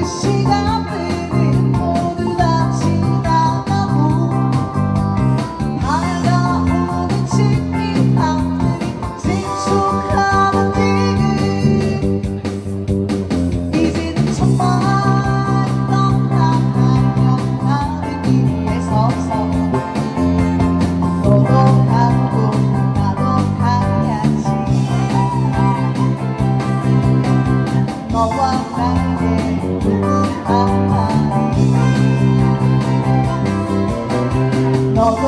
시간들은 모두 다 지나가고 다가오는 친밀 밤들이 생소하던 지금 이제는 정말 떠나가려 하는 길에 서서 너도 가고 나도 가야지. 너와 나의 부부 한 마리 너도